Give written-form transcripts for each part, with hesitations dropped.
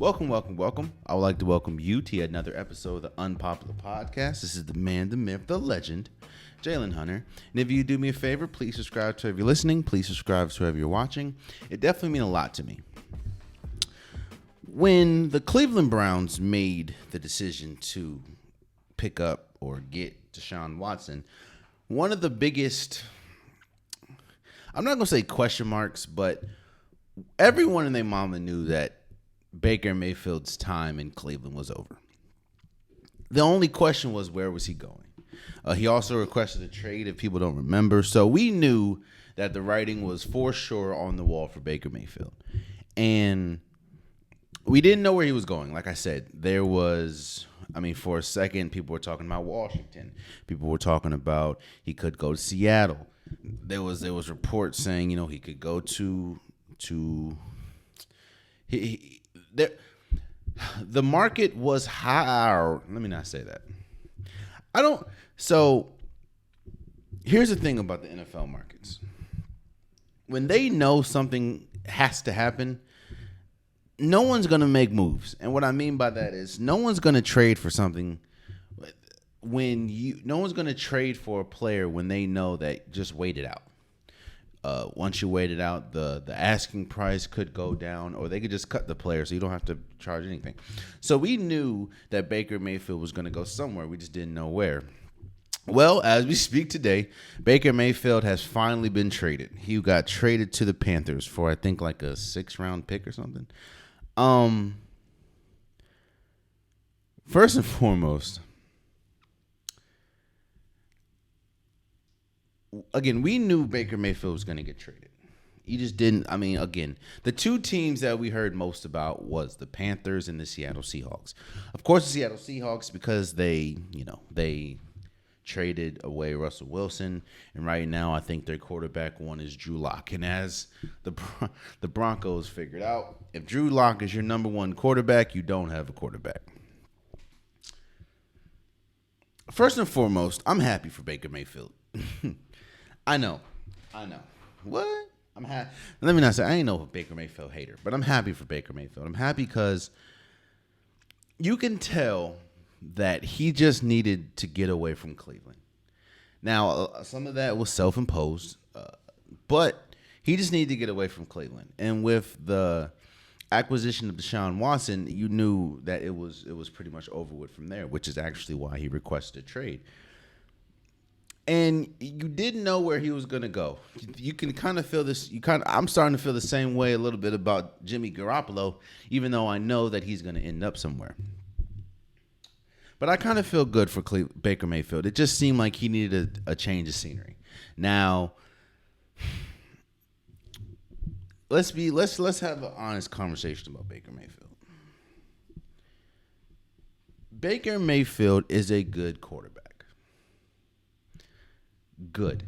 Welcome, welcome, welcome. I would like to welcome you to another episode of the Unpopular Podcast. This is the man, the myth, the legend, Jalen Hunter. And if you do me a favor, please subscribe to whoever you're listening. Please subscribe to whoever you're watching. It definitely means a lot to me. When the Cleveland Browns made the decision to pick up or get Deshaun Watson, one of the biggest, I'm not going to say question marks, but everyone and their mama knew that Baker Mayfield's time in Cleveland was over. The only question was, where was he going? He also requested a trade, if people don't remember. So we knew that the writing was for sure on the wall for Baker Mayfield. And we didn't know where he was going. Like I said, for a second, people were talking about Washington. People were talking about he could go to Seattle. There was reports saying, he could go to the market was high. Let me not say that. So here's the thing about the NFL markets. When they know something has to happen, no one's going to make moves. And what I mean by that is no one's going to trade for something no one's going to trade for a player when they know that just wait it out. Once you wait it out, the asking price could go down, or they could just cut the player so you don't have to charge anything. So we knew that Baker Mayfield was going to go somewhere. We just didn't know where. Well, as we speak today, Baker Mayfield has finally been traded. He got traded to the Panthers for, I think, like a 6th-round pick or something. First and foremost, again, we knew Baker Mayfield was going to get traded. He just didn't. The two teams that we heard most about was the Panthers and the Seattle Seahawks. Of course, the Seattle Seahawks, because they traded away Russell Wilson, and right now I think their quarterback one is Drew Lock. And as the Broncos figured out, if Drew Lock is your number one quarterback, you don't have a quarterback. First and foremost, I'm happy for Baker Mayfield. I know. What? I'm happy. Let me not say I ain't no Baker Mayfield hater, but I'm happy for Baker Mayfield. I'm happy because you can tell that he just needed to get away from Cleveland. Now, some of that was self-imposed, but he just needed to get away from Cleveland. And with the acquisition of Deshaun Watson, you knew that it was pretty much over with from there, which is actually why he requested a trade. And you didn't know where he was going to go. You can kind of feel this. I'm starting to feel the same way a little bit about Jimmy Garoppolo, even though I know that he's going to end up somewhere. But I kind of feel good for Baker Mayfield. It just seemed like he needed a change of scenery. Now, let's have an honest conversation about Baker Mayfield. Baker Mayfield is a good quarterback. Good.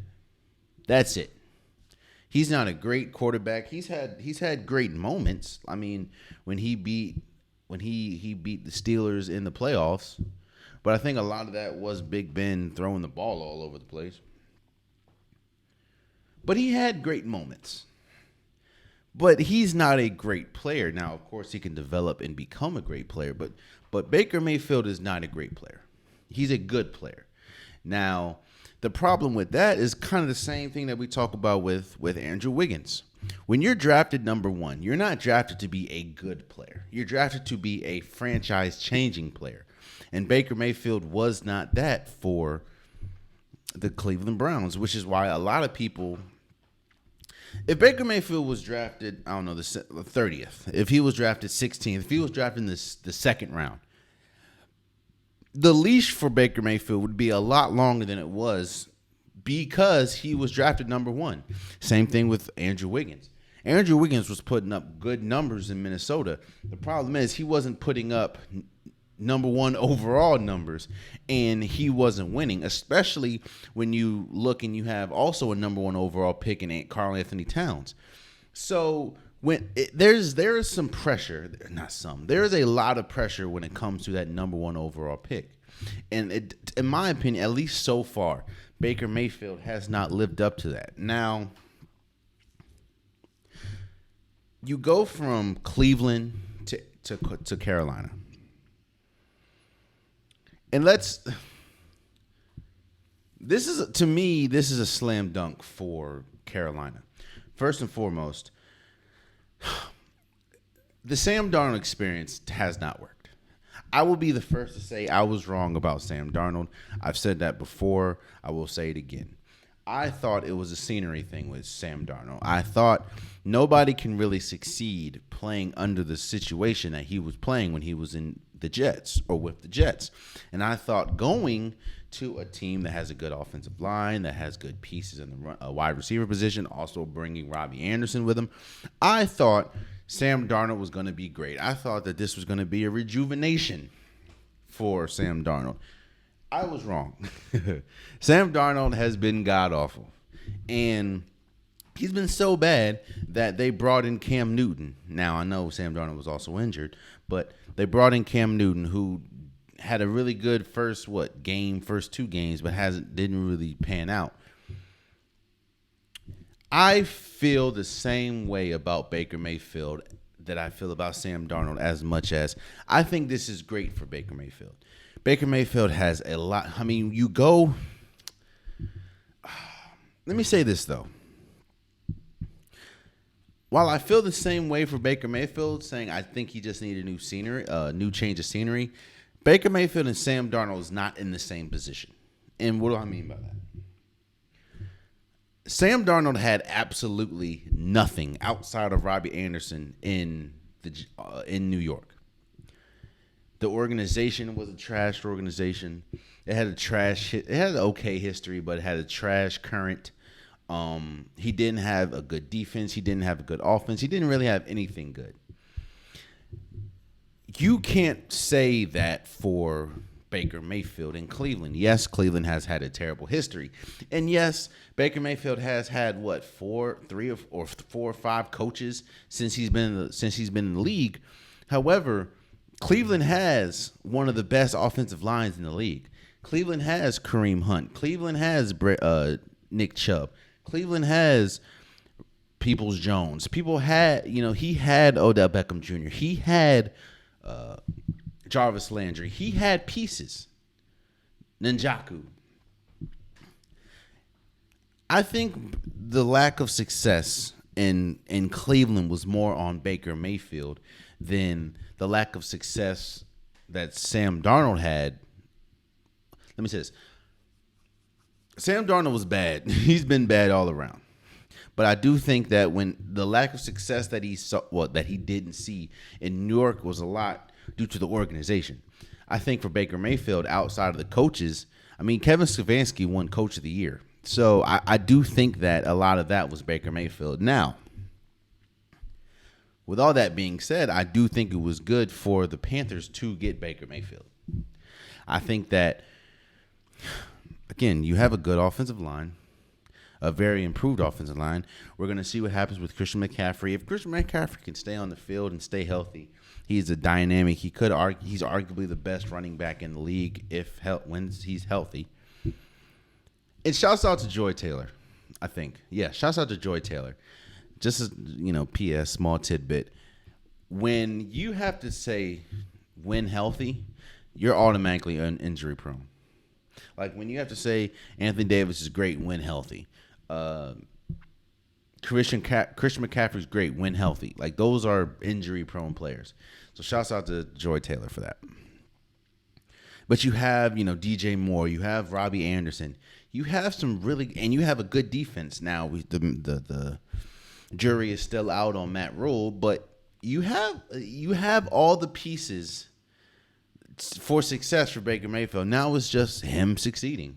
That's it. He's not a great quarterback. He's had great moments. I mean, when he beat the Steelers in the playoffs, but I think a lot of that was Big Ben throwing the ball all over the place. But he had great moments. But he's not a great player. Now, of course, he can develop and become a great player, but Baker Mayfield is not a great player. He's a good player. Now, the problem with that is kind of the same thing that we talk about with Andrew Wiggins. When you're drafted number one, you're not drafted to be a good player. You're drafted to be a franchise-changing player. And Baker Mayfield was not that for the Cleveland Browns, which is why a lot of people, if Baker Mayfield was drafted, the 30th, if he was drafted 16th, if he was drafted in the second round, the leash for Baker Mayfield would be a lot longer than it was because he was drafted number one. Same thing with Andrew Wiggins. Andrew Wiggins was putting up good numbers in Minnesota. The problem is he wasn't putting up number one overall numbers, and he wasn't winning, especially when you look and you have also a number one overall pick in Karl Anthony Towns. So there is some pressure, there is a lot of pressure when it comes to that number one overall pick. And in my opinion, at least so far, Baker Mayfield has not lived up to that. Now, you go from Cleveland to Carolina. And this is a slam dunk for Carolina. First and foremost, the Sam Darnold experience has not worked. I will be the first to say I was wrong about Sam Darnold. I've said that before. I will say it again. I thought it was a scenery thing with Sam Darnold. I thought nobody can really succeed playing under the situation that he was playing when he was in the Jets or with the Jets. And I thought going to a team that has a good offensive line, that has good pieces in the wide receiver position, also bringing Robbie Anderson with him, I thought Sam Darnold was going to be great. I thought that this was going to be a rejuvenation for Sam Darnold. I was wrong. Sam Darnold has been god-awful. And he's been so bad that they brought in Cam Newton. Now, I know Sam Darnold was also injured, but they brought in Cam Newton, who had a really good first two games, but didn't really pan out. I feel the same way about Baker Mayfield that I feel about Sam Darnold, as much as I think this is great for Baker Mayfield. Baker Mayfield has a lot. I mean, let me say this, though. While I feel the same way for Baker Mayfield, saying I think he just needed new change of scenery, Baker Mayfield and Sam Darnold is not in the same position. And what do I mean by that? Sam Darnold had absolutely nothing outside of Robbie Anderson in New York. The organization was a trash organization. It had an okay history, but it had a trash current. He didn't have a good defense. He didn't have a good offense. He didn't really have anything good. You can't say that for Baker Mayfield in Cleveland. Yes, Cleveland has had a terrible history. And yes, Baker Mayfield has had four or five coaches since he's been in the league. However, Cleveland has one of the best offensive lines in the league. Cleveland has Kareem Hunt. Cleveland has Nick Chubb. Cleveland has Peoples-Jones. He had Odell Beckham Jr. He had Jarvis Landry. He had pieces. Njoku. I think the lack of success in Cleveland was more on Baker Mayfield than the lack of success that Sam Darnold had. Let me say this. Sam Darnold was bad. He's been bad all around. But I do think that when the lack of success that he didn't see in New York was a lot due to the organization. I think for Baker Mayfield, outside of the coaches, I mean, Kevin Stefanski won Coach of the Year. So I do think that a lot of that was Baker Mayfield. Now, with all that being said, I do think it was good for the Panthers to get Baker Mayfield. I think that, again, you have a good offensive line, a very improved offensive line. We're going to see what happens with Christian McCaffrey. If Christian McCaffrey can stay on the field and stay healthy, he's a dynamic. He's arguably the best running back in the league when he's healthy. And shouts out to Joy Taylor, I think. Yeah, shouts out to Joy Taylor. Just as, P.S., small tidbit. When you have to say when healthy, you're automatically injury prone. Like when you have to say Anthony Davis is great when healthy. Christian McCaffrey's great when healthy. Like those are injury prone players. So shouts out to Joy Taylor for that. But you have, DJ Moore, you have Robbie Anderson. You have and you have a good defense now. The jury is still out on Matt Rule, but you have all the pieces for success for Baker Mayfield. Now it's just him succeeding.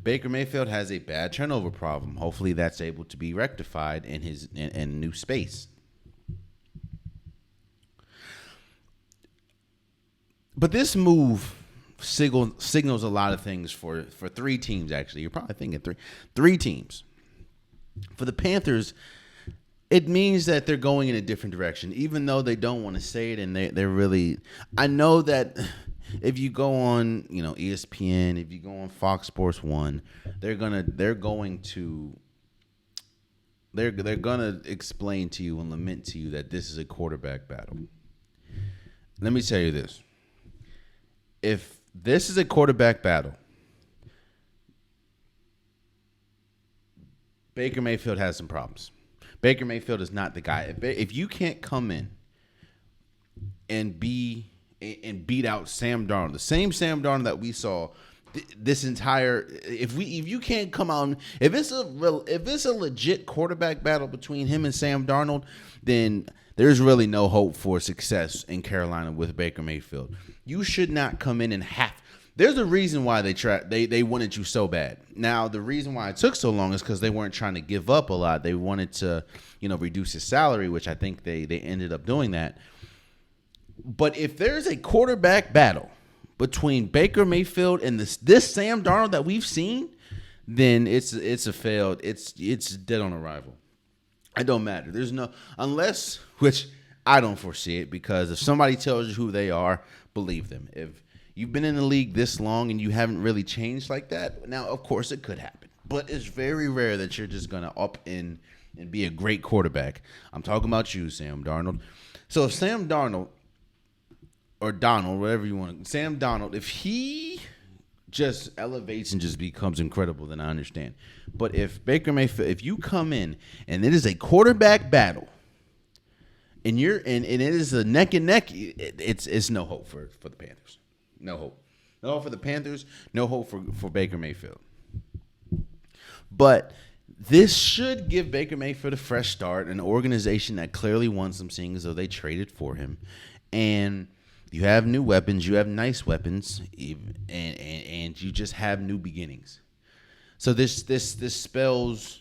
Baker Mayfield has a bad turnover problem. Hopefully that's able to be rectified in his new space. But this move signals a lot of things for three teams, actually. You're probably thinking three teams. For the Panthers, it means that they're going in a different direction, even though they don't want to say it, and they're really. I know that if you go on, ESPN, if you go on Fox Sports 1, they're gonna explain to you and lament to you that this is a quarterback battle. let me tell you this. If this is a quarterback battle, Baker Mayfield has some problems. Baker Mayfield is not the guy. If you can't come in and beat out Sam Darnold, the same Sam Darnold that we saw this entire, if you can't come out, if it's a legit quarterback battle between him and Sam Darnold, then there's really no hope for success in Carolina with Baker Mayfield. You should not come in and there's a reason why they wanted you so bad. Now, the reason why it took so long is because they weren't trying to give up a lot. They wanted to, reduce his salary, which I think they ended up doing that. But if there's a quarterback battle between Baker Mayfield and this Sam Darnold that we've seen, then it's dead on arrival. It don't matter. There's no, unless, which I don't foresee it, because if somebody tells you who they are, believe them. If you've been in the league this long and you haven't really changed like that, now, of course, it could happen. But it's very rare that you're just going to up in and be a great quarterback. I'm talking about you, Sam Darnold. So if Sam Darnold, or Donald, whatever you want, Sam Darnold, if he just elevates and just becomes incredible, then I understand. But if Baker Mayfield, if you come in and it is a quarterback battle, and it is a neck and neck, it's no hope for the Panthers. No hope. No hope for the Panthers. No hope for Baker Mayfield. But this should give Baker Mayfield a fresh start, an organization that clearly wants him, seeing as though they traded for him. And you have new weapons. You have nice weapons. And you just have new beginnings. So this spells,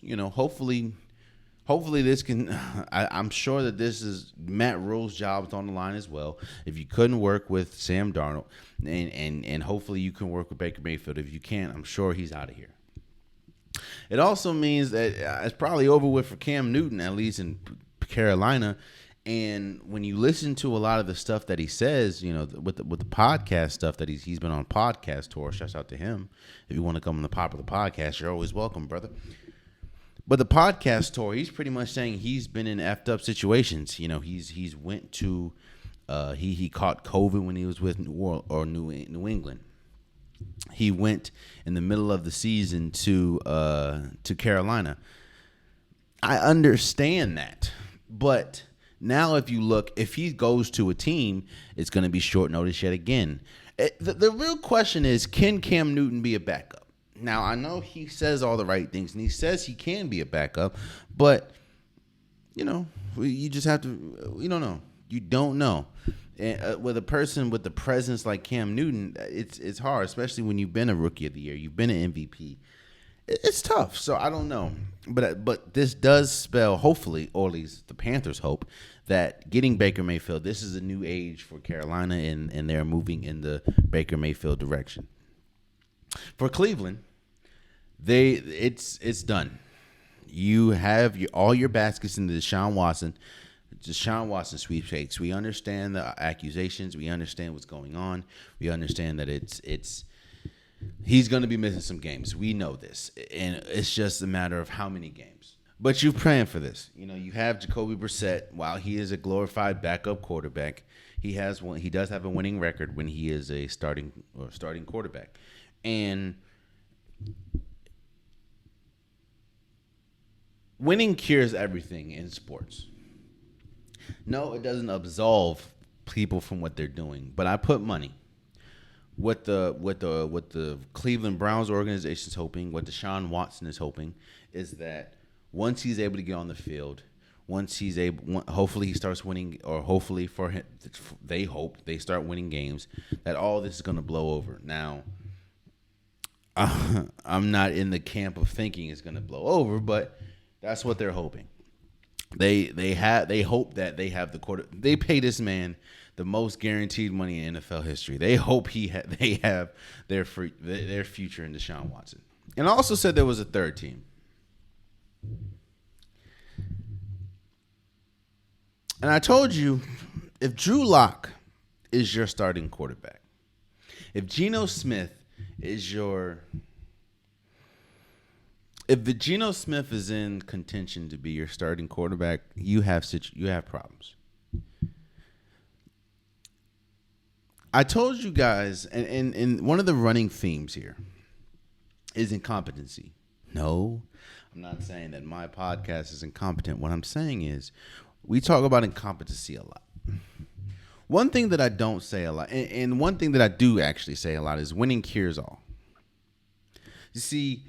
hopefully this can, I'm sure that this is Matt Rule's job on the line as well. If you couldn't work with Sam Darnold, and hopefully you can work with Baker Mayfield. If you can't, I'm sure he's out of here. It also means that it's probably over with for Cam Newton, at least in Carolina. And when you listen to a lot of the stuff that he says, with the podcast stuff that he's been on podcast tour, shouts out to him. If you want to come on the Popular podcast, you're always welcome, brother. But the podcast tour, he's pretty much saying he's been in effed up situations. He's went to he caught COVID when he was with New England. He went in the middle of the season to Carolina. I understand that, but now if he goes to a team, it's going to be short notice yet again. The real question is, can Cam Newton be a backup? Now, I know he says all the right things, and he says he can be a backup, but, you just have to, we don't know. You don't know. And with a person with the presence like Cam Newton, it's hard, especially when you've been a Rookie of the Year. You've been an MVP. It's tough, so I don't know. But this does spell, hopefully, or at least the Panthers hope, that getting Baker Mayfield, this is a new age for Carolina, and they're moving in the Baker Mayfield direction. For Cleveland, it's done. You have all your baskets in the Deshaun Watson sweepstakes. We understand the accusations. We understand what's going on. We understand that he's going to be missing some games. We know this, and it's just a matter of how many games. But you're praying for this. You have Jacoby Brissett. While he is a glorified backup quarterback, he does have a winning record when he is a starting quarterback. And winning cures everything in sports. No, it doesn't absolve people from what they're doing. But I put money. What the Cleveland Browns organization is hoping, what Deshaun Watson is hoping, is that once he's able to get on the field, hopefully he starts winning, or hopefully for him, they hope they start winning games, that all this is going to blow over. Now, I'm not in the camp of thinking it's going to blow over, but that's what they're hoping. They hope that they have the quarter. They pay this man the most guaranteed money in NFL history. They hope they have their future in Deshaun Watson. And I also said there was a third team. And I told you, if Drew Lock is your starting quarterback, if Geno Smith is if the Geno Smith is in contention to be your starting quarterback, you have problems. I told you guys, and one of the running themes here is incompetency. No, I'm not saying that my podcast is incompetent. What I'm saying is we talk about incompetency a lot. One thing that I don't say a lot, and one thing that I do actually say a lot, is winning cures all. You see,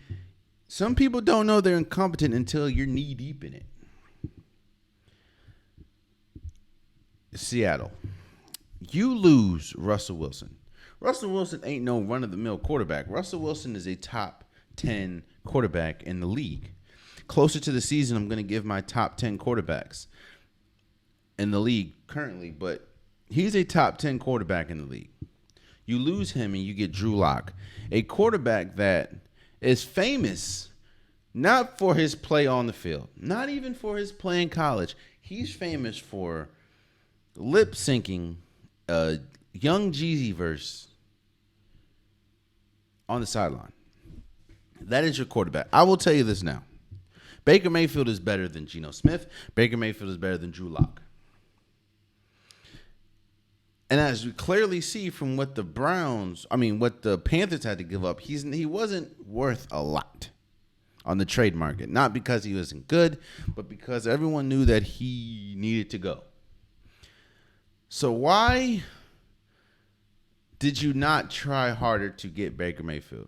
some people don't know they're incompetent until you're knee deep in it. Seattle. You lose Russell Wilson. Russell Wilson ain't no run-of-the-mill quarterback. Russell Wilson is a top 10 quarterback in the league. Closer to the season, I'm going to give my top 10 quarterbacks in the league currently, but he's a top 10 quarterback in the league. You lose him and you get Drew Lock, a quarterback that is famous not for his play on the field, not even for his play in college. He's famous for lip syncing a Young Jeezy verse on the sideline. That is your quarterback. I will tell you this now. Baker Mayfield is better than Geno Smith. Baker Mayfield is better than Drew Lock. And as we clearly see from what the Panthers had to give up, he wasn't worth a lot on the trade market. Not because he wasn't good, but because everyone knew that he needed to go. So why did you not try harder to get Baker Mayfield?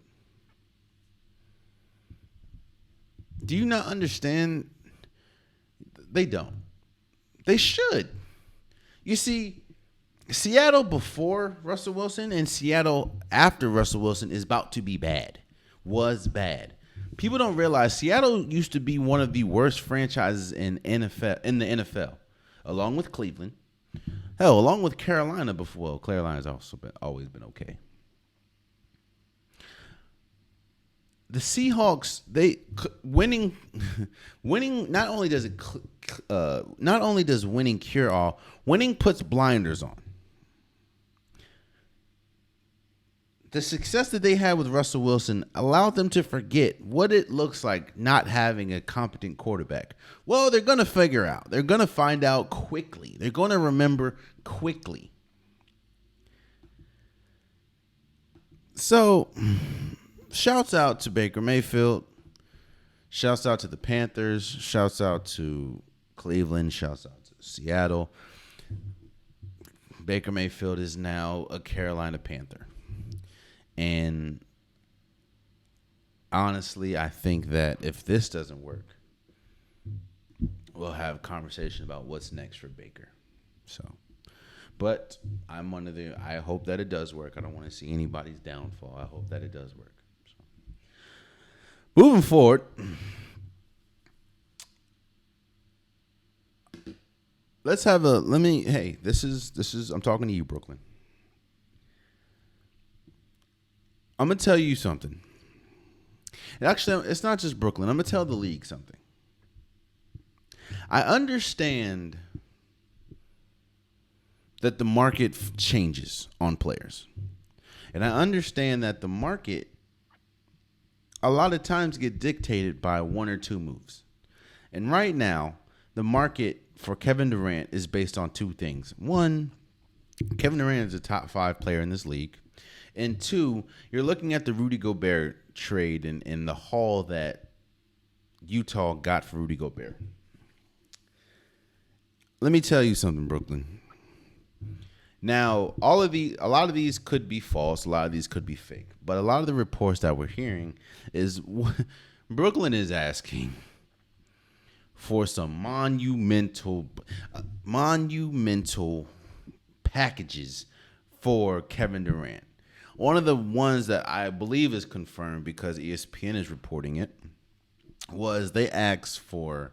Do you not understand? They don't. They should. You see, Seattle before Russell Wilson and Seattle after Russell Wilson is about to be bad. Was bad. People don't realize Seattle used to be one of the worst franchises in the NFL, along with Cleveland. Hell, along with Carolina before. Well, Carolina's also always been okay. The Seahawks, winning. Not only does winning cure all, winning puts blinders on. The success that they had with Russell Wilson allowed them to forget what it looks like not having a competent quarterback. Well, they're going to figure out. They're going to find out quickly. They're going to remember quickly. So, shouts out to Baker Mayfield. Shouts out to the Panthers. Shouts out to Cleveland. Shouts out to Seattle. Baker Mayfield is now a Carolina Panther. And honestly, I think that if this doesn't work, we'll have a conversation about what's next for Baker. So, but I hope that it does work. I don't want to see anybody's downfall. I hope that it does work. So, moving forward, this is I'm talking to you, Brooklyn. I'm going to tell you something. And actually, it's not just Brooklyn. I'm going to tell the league something. I understand that the market changes on players. And I understand that the market a lot of times get dictated by one or two moves. And right now, the market for Kevin Durant is based on two things. One, Kevin Durant is a top 5 player in this league. And two, you're looking at the Rudy Gobert trade and the haul that Utah got for Rudy Gobert. Let me tell you something, Brooklyn. Now, a lot of these could be false. A lot of these could be fake. But a lot of the reports that we're hearing is Brooklyn is asking for some monumental packages for Kevin Durant. One of the ones that I believe is confirmed because ESPN is reporting it was they asked for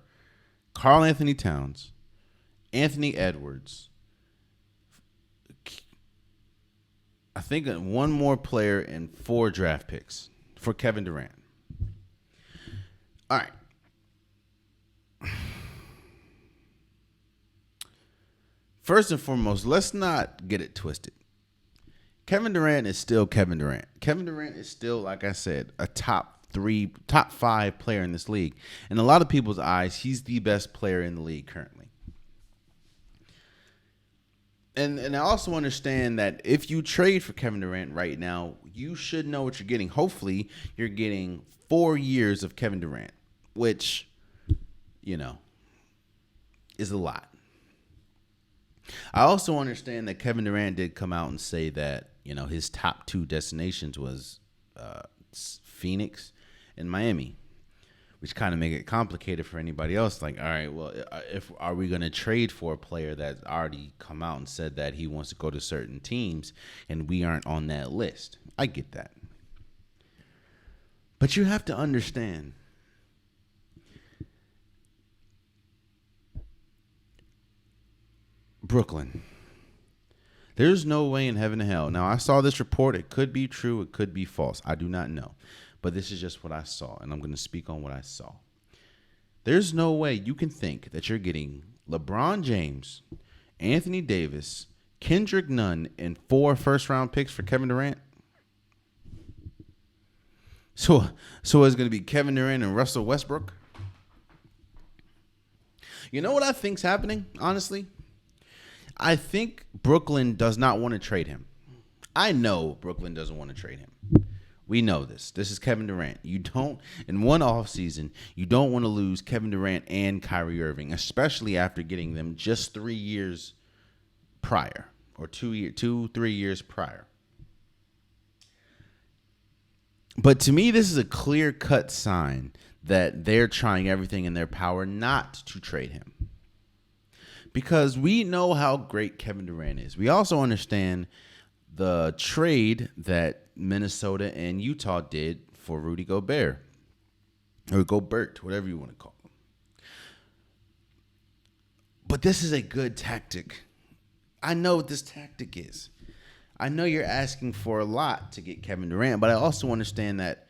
Karl Anthony Towns, Anthony Edwards, I think one more player and 4 draft picks for Kevin Durant. All right. First and foremost, let's not get it twisted. Kevin Durant is still Kevin Durant. Kevin Durant is still, like I said, a top 5 player in this league. In a lot of people's eyes, he's the best player in the league currently. And I also understand that if you trade for Kevin Durant right now, you should know what you're getting. Hopefully, you're getting 4 years of Kevin Durant, which, you know, is a lot. I also understand that Kevin Durant did come out and say that, you know, his top 2 destinations was Phoenix and Miami, which kind of make it complicated for anybody else. Like, all right, well, if are we going to trade for a player that's already come out and said that he wants to go to certain teams and we aren't on that list? I get that. But you have to understand, Brooklyn, there's no way in heaven and hell. Now, I saw this report. It could be true. It could be false. I do not know. But this is just what I saw, and I'm going to speak on what I saw. There's no way you can think that you're getting LeBron James, Anthony Davis, Kendrick Nunn, and 4 first-round picks for Kevin Durant. So it's going to be Kevin Durant and Russell Westbrook? You know what I think's happening, honestly? I think Brooklyn does not want to trade him. I know Brooklyn doesn't want to trade him. We know this. This is Kevin Durant. You don't, in one offseason, you don't want to lose Kevin Durant and Kyrie Irving, especially after getting them just 3 years prior, or 3 years prior. But to me, this is a clear-cut sign that they're trying everything in their power not to trade him. Because we know how great Kevin Durant is. We also understand the trade that Minnesota and Utah did for Rudy Gobert. Or Gobert, whatever you want to call him. But this is a good tactic. I know what this tactic is. I know you're asking for a lot to get Kevin Durant, but I also understand that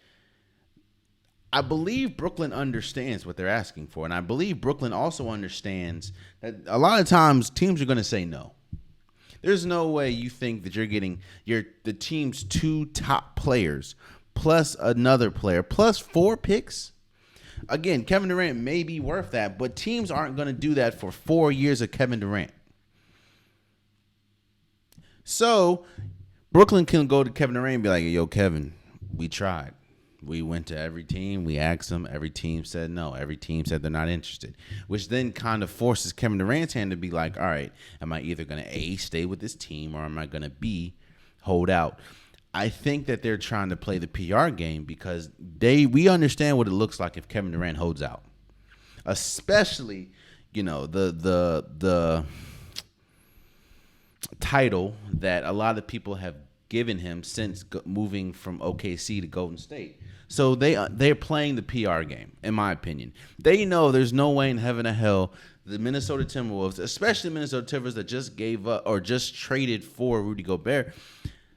I believe Brooklyn understands what they're asking for, and I believe Brooklyn also understands that a lot of times teams are going to say no. There's no way you think that you're getting the team's 2 top players plus another player plus 4 picks. Again, Kevin Durant may be worth that, but teams aren't going to do that for 4 years of Kevin Durant. So Brooklyn can go to Kevin Durant and be like, yo, Kevin, we tried. We went to every team. We asked them. Every team said no. Every team said they're not interested, which then kind of forces Kevin Durant's hand to be like, all right, am I either going to A, stay with this team, or am I going to B, hold out? I think that they're trying to play the PR game because we understand what it looks like if Kevin Durant holds out, especially, you know, the title that a lot of people have given him since moving from OKC to Golden State. So they're playing the PR game, in my opinion. They know there's no way in heaven or hell the Minnesota Timberwolves, especially Minnesota Timberwolves that just gave up or just traded for Rudy Gobert,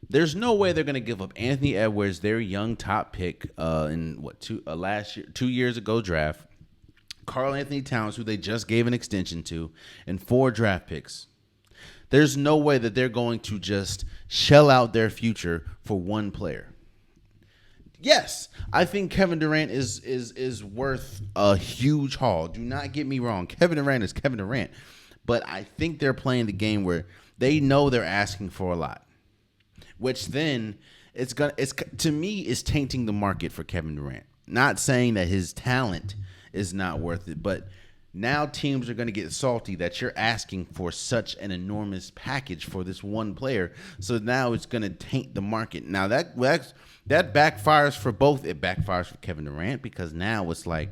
there's no way they're going to give up Anthony Edwards, their young top pick in 2 years ago draft, Karl Anthony Towns, who they just gave an extension to, and 4 draft picks. There's no way that they're going to just shell out their future for one player. Yes, I think Kevin Durant is worth a huge haul. Do not get me wrong. Kevin Durant is Kevin Durant. But I think they're playing the game where they know they're asking for a lot. Which then it's to me is tainting the market for Kevin Durant. Not saying that his talent is not worth it, but now teams are going to get salty that you're asking for such an enormous package for this one player. So now it's going to taint the market. Now that backfires for both. It backfires for Kevin Durant because now it's like,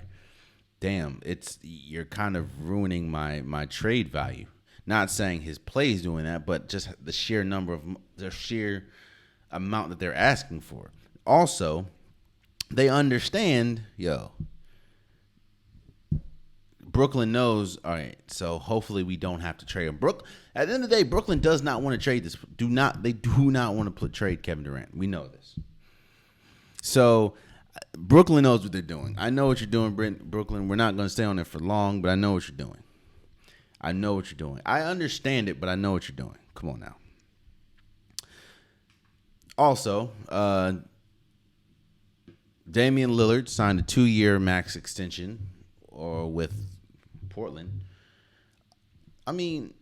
damn, you're kind of ruining my trade value. Not saying his play is doing that, but just the sheer amount that they're asking for. Also, they understand, Brooklyn knows, all right, so hopefully we don't have to trade him. At the end of the day, Brooklyn does not want to trade this. They do not want to trade Kevin Durant. We know this. So Brooklyn knows what they're doing. I know what you're doing, Brooklyn. We're not going to stay on there for long, but I know what you're doing. I understand it, but I know what you're doing. Come on now. Also, Damian Lillard signed a 2-year max extension with Portland. I mean,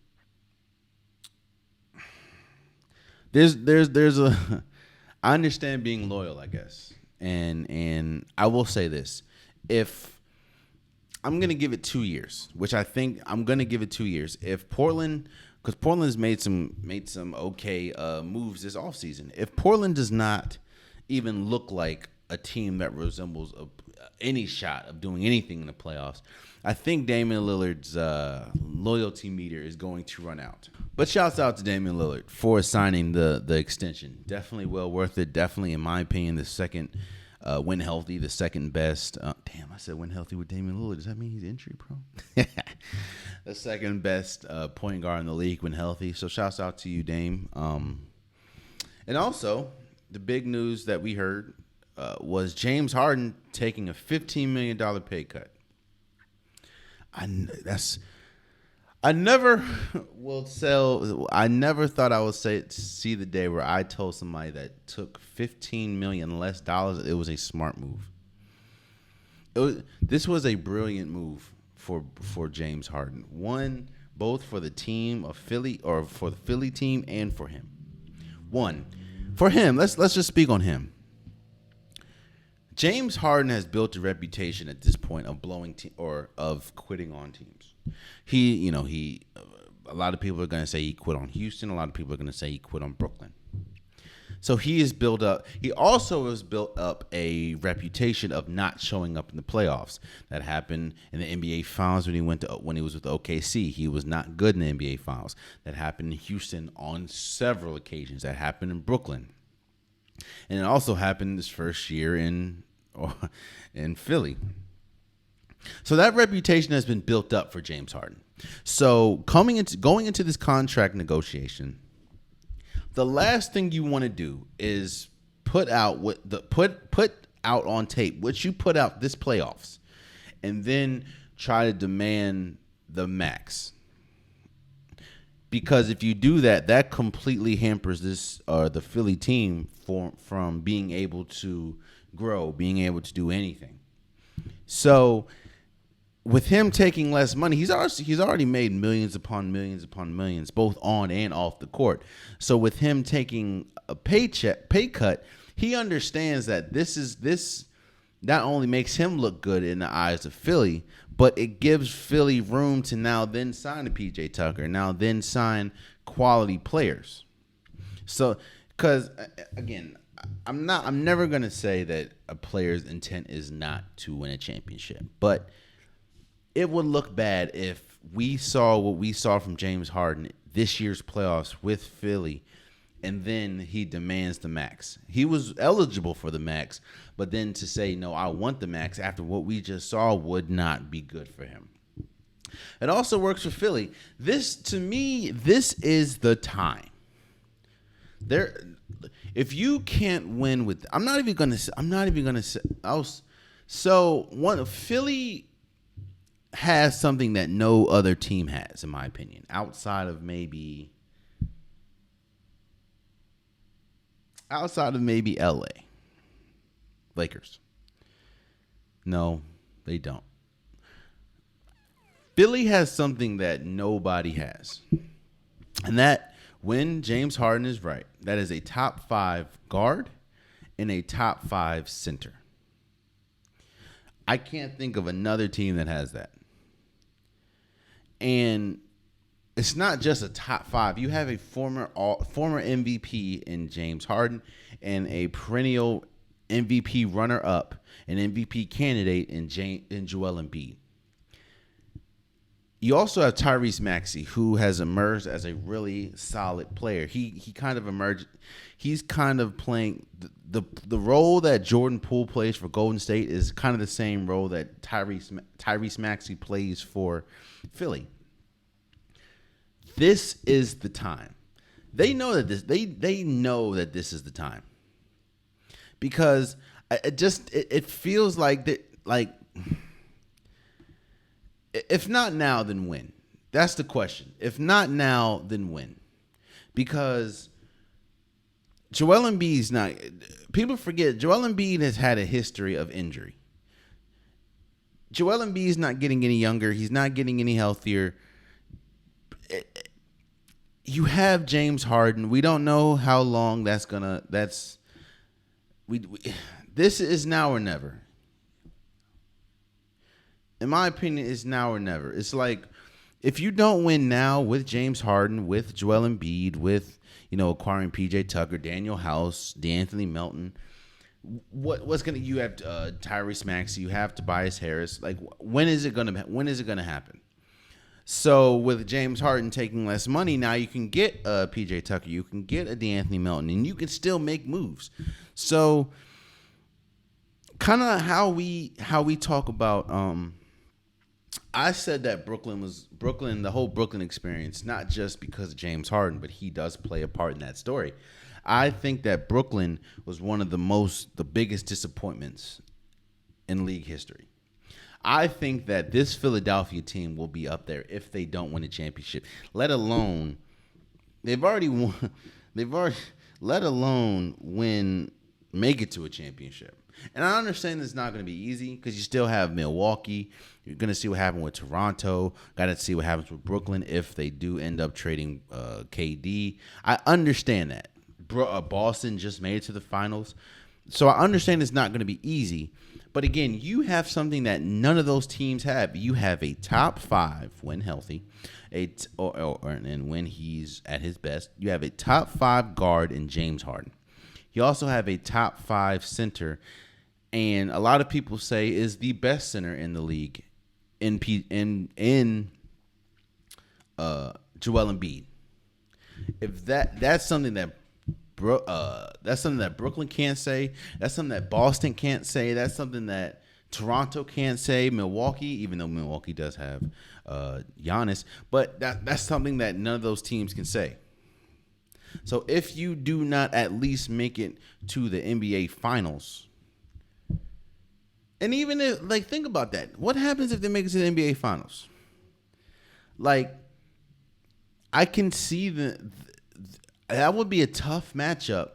there's a I understand being loyal, I guess. And I will say this. If I'm going to give it 2 years, which I think I'm going to give it 2 years. If Portland, because Portland's made some okay moves this offseason. If Portland does not even look like a team that resembles any shot of doing anything in the playoffs, I think Damian Lillard's loyalty meter is going to run out. But shouts out to Damian Lillard for signing the extension. Definitely well worth it. Definitely, in my opinion, the second when healthy, the second best. Damn, I said when healthy with Damian Lillard. Does that mean he's injury prone? The second best point guard in the league when healthy. So shouts out to you, Dame. And also, the big news that we heard was James Harden taking a $15 million pay cut. I never thought I would see the day where I told somebody that took $15 million less dollars, it was a smart move. This was a brilliant move for James Harden. One, both for the team of Philly, or for the Philly team, and for him. One, for him, let's just speak on him. James Harden has built a reputation at this point of of quitting on teams. A lot of people are going to say he quit on Houston. A lot of people are going to say he quit on Brooklyn. So he also has built up a reputation of not showing up in the playoffs. That happened in the NBA Finals when he was with OKC. He was not good in the NBA Finals. That happened in Houston on several occasions. That happened in Brooklyn. And it also happened this first year in Philly. So that reputation has been built up for James Harden. So going into this contract negotiation, the last thing you want to do is put out on tape what you put out this playoffs, and then try to demand the max. Because if you do that, that completely hampers the Philly team from being able to grow, being able to do anything. So with him taking less money, he's already made millions upon millions, both on and off the court. So with him taking a pay cut, he understands that this not only makes him look good in the eyes of Philly, but it gives Philly room to now then sign a PJ Tucker, now then sign quality players. So, because again, I'm never gonna say that a player's intent is not to win a championship, but it would look bad if we saw what we saw from James Harden this year's playoffs with Philly, and then he demands the max. He was eligible for the max, but then to say, no, I want the max after what we just saw would not be good for him. It also works for Philly. To me, this is the time. If you can't win with, Philly has something that no other team has, in my opinion, outside of maybe LA. Lakers. No, they don't. Philly has something that nobody has. And that, when James Harden is right, that is a top 5 guard and a top 5 center. I can't think of another team that has that. And it's not just a top 5. You have a former MVP in James Harden and a perennial MVP runner-up, an MVP candidate in Joel Embiid. You also have Tyrese Maxey, who has emerged as a really solid player. He kind of emerged. He's kind of playing the role that Jordan Poole plays for Golden State is kind of the same role that Tyrese Maxey plays for Philly. This is the time. They know that they know that this is the time. Because it feels like that, like, if not now, then when? That's the question. If not now, then when? Because Joel Embiid's not. People forget Joel Embiid has had a history of injury. Joel Embiid's not getting any younger. He's not getting any healthier. you have James Harden. We don't know how long that's gonna. We this is now or never. In my opinion, it's now or never. It's like if you don't win now with James Harden, with Joel Embiid, with acquiring PJ Tucker, Daniel House, DeAnthony Melton, what's gonna you have Tyrese Maxey, you have Tobias Harris. Like when is it gonna happen? So with James Harden taking less money, now you can get a PJ Tucker, you can get a DeAnthony Melton, and you can still make moves. So kind of how we talk about. I said that the whole Brooklyn experience, not just because of James Harden, but he does play a part in that story. I think that Brooklyn was one of the biggest disappointments in league history. I think that this Philadelphia team will be up there if they don't win a championship, let alone they've already won. Let alone make it to a championship. And I understand it's not going to be easy because you still have Milwaukee. You're going to see what happens with Toronto. Got to see what happens with Brooklyn if they do end up trading KD. I understand that. Boston just made it to the finals. So I understand it's not going to be easy. But again, you have something that none of those teams have. You have a top 5 when healthy, and when he's at his best. You have a top 5 guard in James Harden. You also have a top 5 center, and a lot of people say is the best center in the league in Joel Embiid. If that's something that Brooklyn can't say, that's something that Boston can't say, that's something that Toronto can't say, Milwaukee, even though Milwaukee does have Giannis, but that's something that none of those teams can say. So if you do not at least make it to the NBA Finals, and even if, think about that. What happens if they make it to the NBA Finals? I can see that would be a tough matchup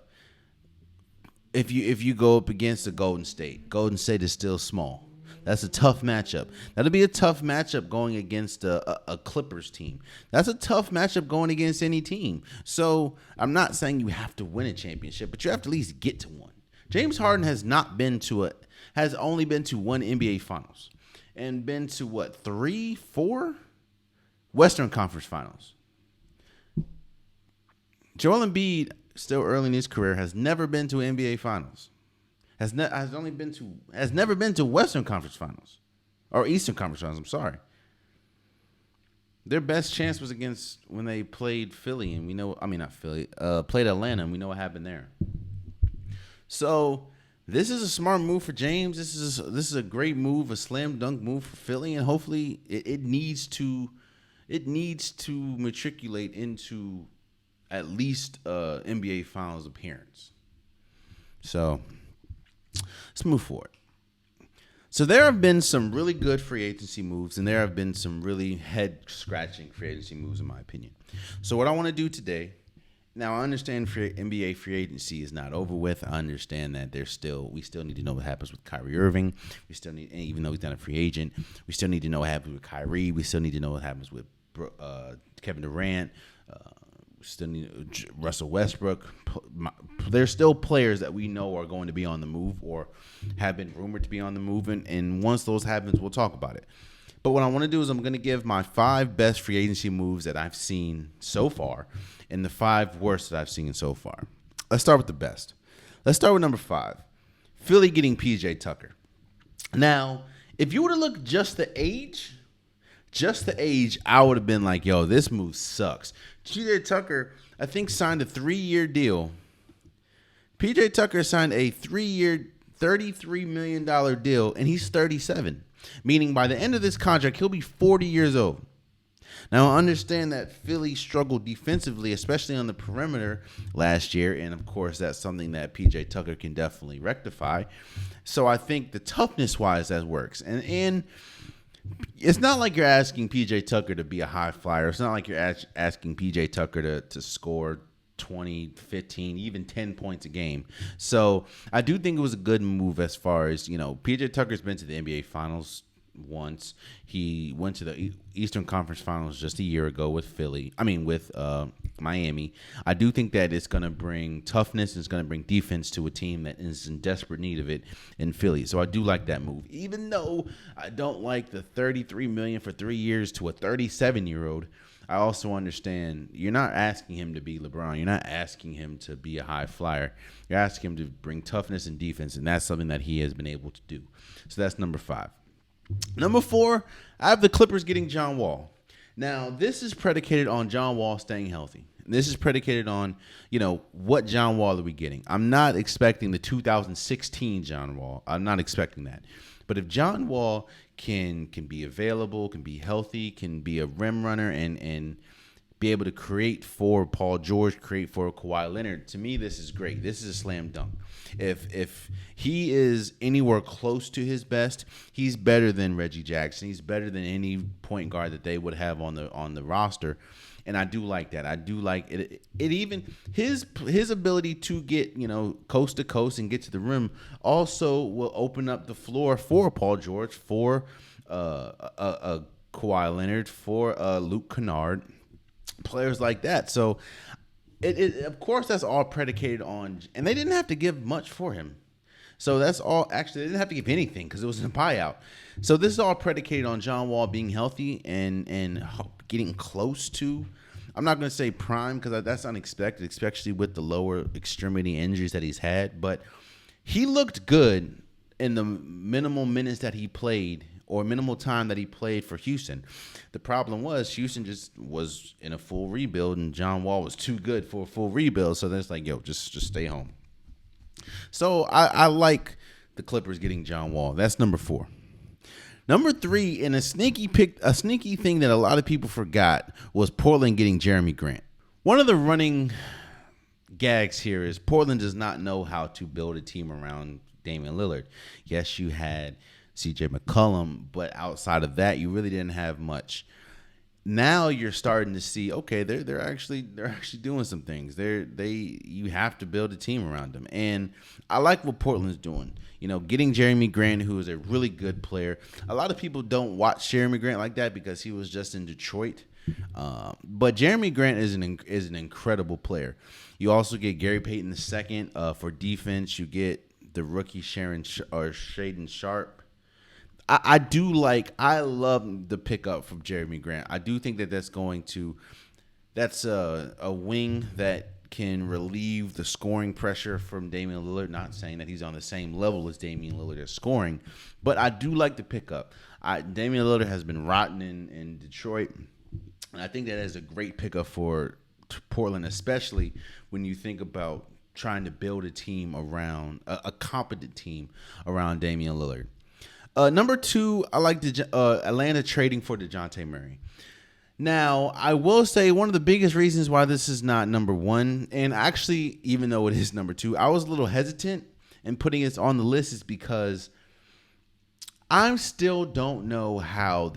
if you go up against the Golden State. Golden State is still small. That's a tough matchup. That'll be a tough matchup going against a Clippers team. That's a tough matchup going against any team. So I'm not saying you have to win a championship, but you have to at least get to one. James Harden has only been to one NBA Finals and been to 3, 4 Western Conference Finals. Joel Embiid, still early in his career, has never been to NBA Finals. Has never been to Western Conference Finals or Eastern Conference Finals. I'm sorry. Their best chance was against when they played Philly, and played Atlanta, and we know what happened there. So this is a smart move for James. This is a great move, a slam dunk move for Philly, and hopefully it needs to matriculate into at least NBA Finals appearance. So let's move forward. So there have been some really good free agency moves, and there have been some really head-scratching free agency moves, in my opinion. So what I want to do today, now I understand NBA free agency is not over with. I understand that we still need to know what happens with Kyrie Irving. We still need, even though he's not a free agent, we still need to know what happens with Kyrie. We still need to know what happens with Kevin Durant. Still need Russell Westbrook. There's still players that we know are going to be on the move or have been rumored to be on the move, and once those happens, we'll talk about it. But what I want to do is I'm going to give my 5 best free agency moves that I've seen so far and the 5 worst that I've seen so far. Let's start with the best. Let's start with number 5. Philly getting PJ Tucker. Now, if you were to look just the age, I would have been like, yo, this move sucks. PJ Tucker, I think, signed a 3-year deal. PJ Tucker signed a 3-year, $33 million deal, and he's 37. Meaning by the end of this contract, he'll be 40 years old. Now, I understand that Philly struggled defensively, especially on the perimeter last year. And, of course, that's something that PJ Tucker can definitely rectify. So I think the toughness-wise, that works. And it's not like you're asking PJ Tucker to be a high flyer. It's not like you're asking PJ Tucker to score 20, 15, even 10 points a game. So I do think it was a good move as far as, PJ Tucker's been to the NBA Finals once. He went to the Eastern Conference Finals just a year ago with Miami. I do think that it's going to bring toughness. It's going to bring defense to a team that is in desperate need of it in Philly. So I do like that move, even though I don't like the $33 million for 3 years to a 37-year-old. I also understand you're not asking him to be LeBron. You're not asking him to be a high flyer. You're asking him to bring toughness and defense, and that's something that he has been able to do. So that's number 5. Number 4, I have the Clippers getting John Wall. Now, this is predicated on John Wall staying healthy. This is predicated on, what John Wall are we getting? I'm not expecting the 2016 John Wall. I'm not expecting that. But if John Wall can be available, can be healthy, can be a rim runner, and be able to create for Paul George, create for Kawhi Leonard, to me, this is great. This is a slam dunk. If he is anywhere close to his best, he's better than Reggie Jackson. He's better than any point guard that they would have on the roster. And I do like that. I do like it. It even his ability to get coast to coast and get to the rim also will open up the floor for Paul George, for Kawhi Leonard, for Luke Kennard, players like that. So it of course that's all predicated on, and they didn't have to give much for him. So that's all. Actually, they didn't have to give anything because it was a buyout. So this is all predicated on John Wall being healthy and getting close to, I'm not going to say prime because that's unexpected, especially with the lower extremity injuries that he's had. But he looked good in the minimal minutes that he played, or minimal time that he played for Houston. The problem was Houston just was in a full rebuild, and John Wall was too good for a full rebuild. So then it's like, just stay home. So I like the Clippers getting John Wall. That's number 4. Number 3, and a sneaky thing that a lot of people forgot, was Portland getting Jeremy Grant. One of the running gags here is Portland does not know how to build a team around Damian Lillard. Yes, you had CJ McCollum, but outside of that, you really didn't have much. Now you're starting to see, okay, they're actually doing some things. You have to build a team around them, and I like what Portland's doing. Getting Jeremy Grant, who is a really good player. A lot of people don't watch Jeremy Grant like that because he was just in Detroit, but Jeremy Grant is an incredible player. You also get Gary Payton II for defense. You get the rookie Shaden Sharp. I love the pickup from Jeremy Grant. I do think that's a wing that can relieve the scoring pressure from Damian Lillard. Not saying that he's on the same level as Damian Lillard at scoring, but I do like the pickup. Damian Lillard has been rotten in Detroit, and I think that is a great pickup for Portland, especially when you think about trying to build a team around a competent team around Damian Lillard. Number 2, I like Atlanta trading for DeJounte Murray. Now, I will say one of the biggest reasons why this is not number 1, and actually, even though it is number 2, I was a little hesitant in putting it on the list, is because I still don't know how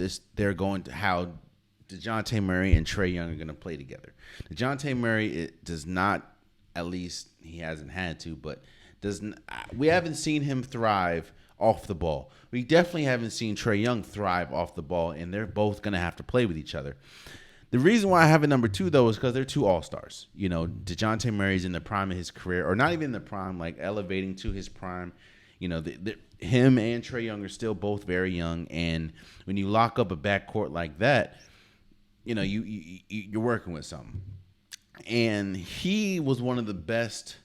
DeJounte Murray and Trae Young are going to play together. DeJounte Murray does not, at least he hasn't had to, but we haven't seen him thrive off the ball. We definitely haven't seen Trae Young thrive off the ball, and they're both going to have to play with each other. The reason why I have it number 2, though, is because they're 2 all-stars. DeJounte Murray's in the prime of his career, or not even the prime, like elevating to his prime. Him and Trae Young are still both very young, and when you lock up a backcourt like that, you're working with something. And he was one of the best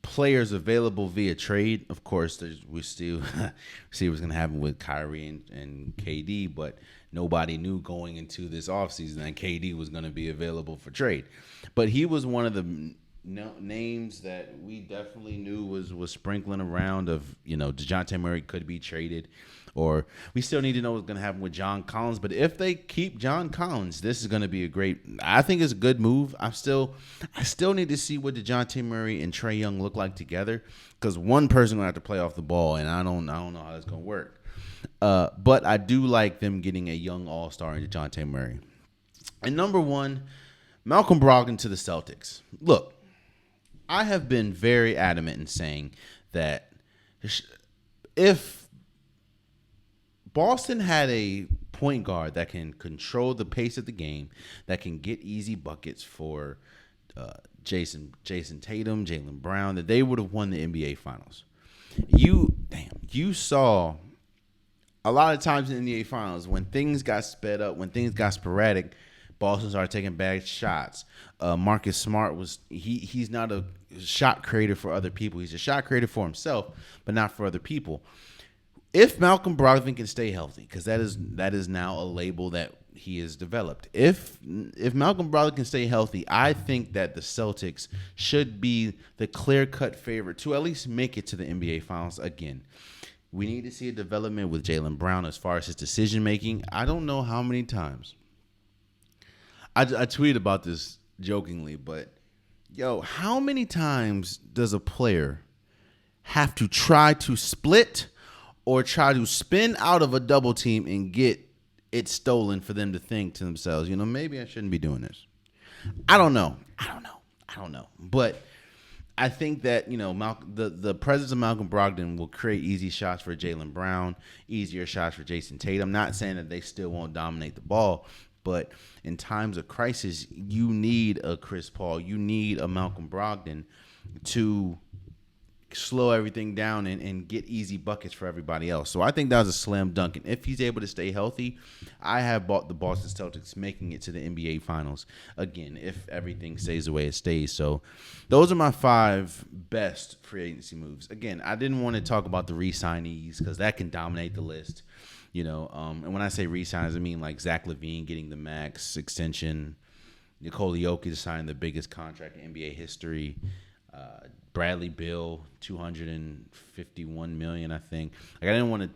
players available via trade. Of course, we still see what's going to happen with Kyrie and KD, but nobody knew going into this offseason that KD was going to be available for trade. But he was one of the names that we definitely knew was sprinkling around of, DeJounte Murray could be traded, or we still need to know what's going to happen with John Collins. But if they keep John Collins, this is going to be I think it's a good move. I still need to see what DeJounte Murray and Trae Young look like together, because one person going to have to play off the ball, and I don't know how that's going to work. But I do like them getting a young all-star in DeJounte Murray. And number 1, Malcolm Brogdon to the Celtics. Look, I have been very adamant in saying that if Boston had a point guard that can control the pace of the game, that can get easy buckets for Jason Tatum, Jaylen Brown, that they would have won the NBA Finals. You saw a lot of times in the NBA Finals when things got sped up, when things got sporadic, Boston started taking bad shots. Marcus Smart he's not a shot creator for other people. He's a shot creator for himself, but not for other people. If Malcolm Brogdon can stay healthy, because that is now a label that he has developed. If Malcolm Brogdon can stay healthy, I think that the Celtics should be the clear-cut favorite to at least make it to the NBA Finals again. We need to see a development with Jaylen Brown as far as his decision-making. I don't know how many times. I tweeted about this jokingly, but, how many times does a player have to try to split or try to spin out of a double team and get it stolen for them to think to themselves, maybe I shouldn't be doing this? I don't know. But I think that, the presence of Malcolm Brogdon will create easy shots for Jaylen Brown, easier shots for Jason Tatum. I'm not saying that they still won't dominate the ball, but in times of crisis, you need a Chris Paul, you need a Malcolm Brogdon to slow everything down and get easy buckets for everybody else. So I think that was a slam dunk. And if he's able to stay healthy, I have bought the Boston Celtics making it to the NBA Finals again, if everything stays the way it stays. So those are my 5 best free agency moves. Again, I didn't want to talk about the re-signees because that can dominate the list. And when I say re-signs, I mean like Zach LaVine getting the max extension, Nikola Jokic signing the biggest contract in NBA history, Bradley Beal, $251 million, I think. Like I didn't want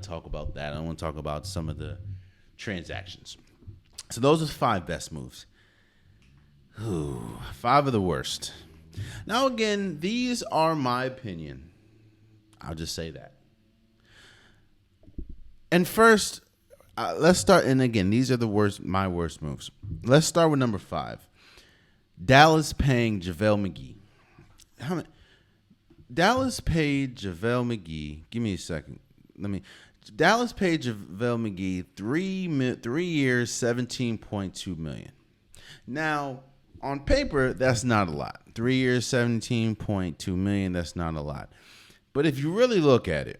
to talk about that. I want to talk about some of the transactions. So those are 5 best moves. 5 of the worst. Now again, these are my opinion. I'll just say that. And first, let's start. And again, these are my worst moves. Let's start with number 5. Dallas paying JaVale McGee. Dallas paid JaVale McGee. Give me a second. Dallas paid JaVale McGee 3 years, $17.2 million. Now, on paper, that's not a lot. 3 years, $17.2 million. That's not a lot. But if you really look at it,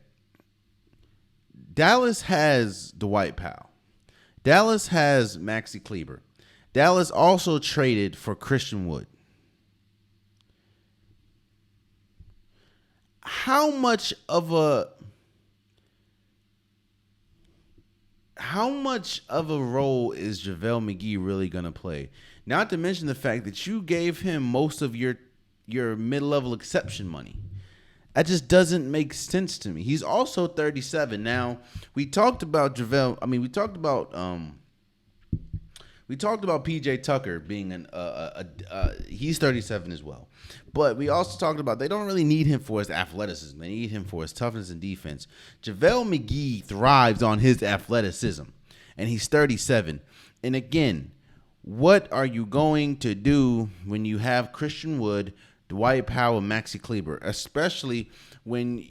Dallas has Dwight Powell. Dallas has Maxi Kleber. Dallas also traded for Christian Wood. How much of a role is JaVale McGee really going to play? Not to mention the fact that you gave him most of your mid-level exception money. That just doesn't make sense to me. He's also 37. Now, we talked about JaVale. I mean, we talked about PJ Tucker being he's 37 as well. But we also talked about they don't really need him for his athleticism. They need him for his toughness and defense. JaVale McGee thrives on his athleticism, and he's 37. And again, what are you going to do when you have Christian Wood, Dwight Powell, and Maxi Kleber, especially when